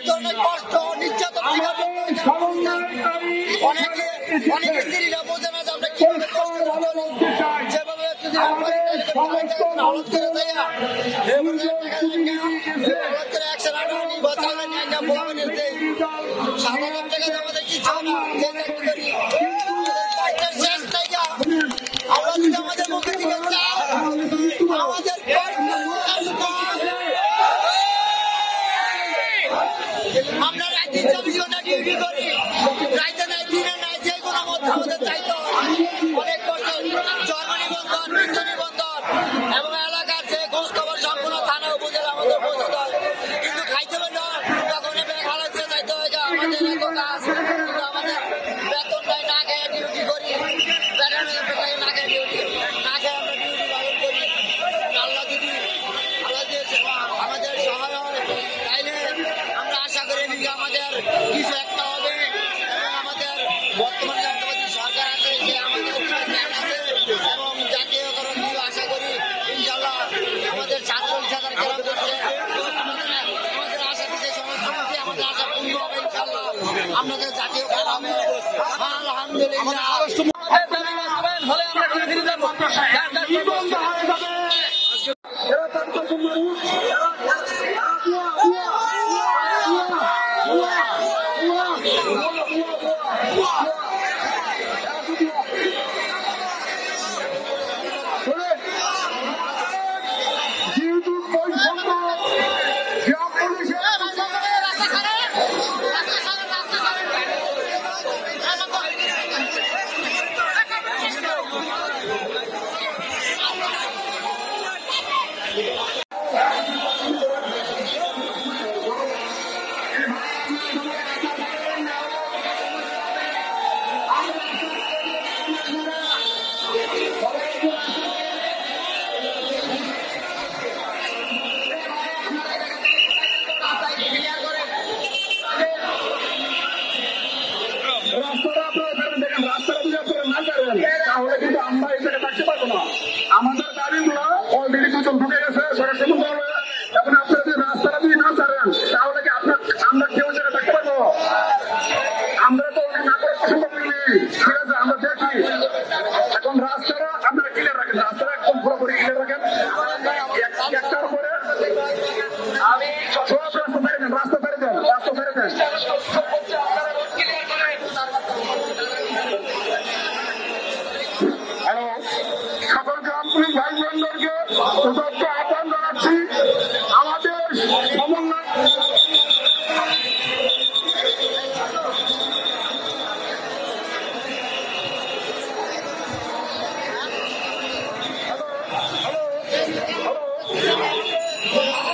ধরনের কষ্ট নির্যাতন অনেকে স্ত্রীরা বোঝে না যে আমরা কিভাবে কষ্ট যেভাবে আমাদের কি আমরা যদি আমাদের মুখে দিকে আমাদের আমরা রাতে 24 ঘন্টা ডিউটি করি, রাতে নাই দিনে নাই, যে কোনো মধ্যে আমাদের চাইতে অনেক কষ্ট। জন্ম নিবন্ধন, মৃত্যু নিবন্ধন এবং এলাকার যে খোঁজ খবর সম্পূর্ণ থানা উপজেলা আমাদের পৌঁছাতে হয়, কিন্তু খাইতে হবে না তখন হালাতে যাইতে হয়। আমাদের এত কাজ, কিন্তু আমাদের বেতন নাই, না খেয়ে ডিউটি করি, না খেয়ে ডিউটি না খেয়ে আমরা ডিউটি পালন করি। আল্লাহ যদি আমাদের সহায় হয় তাইলে আমরা আশা করি আমাদের কিছু একটা হবে এবং আমাদের বর্তমান রাষ্ট্রপতি সরকার আছে যে আমাদের আছে এবং জাতীয়করণ নিয়ে আশা করি ইনশাল্লাহ আমাদের 47,000 গ্রাম করছে আমাদের আশা করছে সমস্ত মধ্যে আমাদের আশা পূর্ণ হবে ইনশাল্লাহ। আমাদের জাতীয়করণ হবে আলহামদুলিল্লাহ। তাহলে কিন্তু আমরা এখানে থাকতে পারবো না। আমাদের গাড়িগুলো অলরেডি দুজন ঢুকে গেছে, এখন আপনারা যদি রাস্তাটা যদি না ছাড়েন তাহলে কি আমরা কেউ জায়গায় থাকতে পারবো? আমরা তো না করে পছন্দ করিনি, ঠিক আছে? আমরা দেখি এখন রাস্তাটা আপনারা ক্লিয়ার রাখেন, রাস্তাটা একদম পুরোপুরি ক্লিয়ার রাখেন। একটার পরে সব রাস্তা ছেড়ে দেন, রাস্তা ছেড়ে দেন। সকল গ্রাম পুলিশ ভাই বোনদেরকে আহ্বান জানাচ্ছি আমাদের সমন্বয় হ্যালো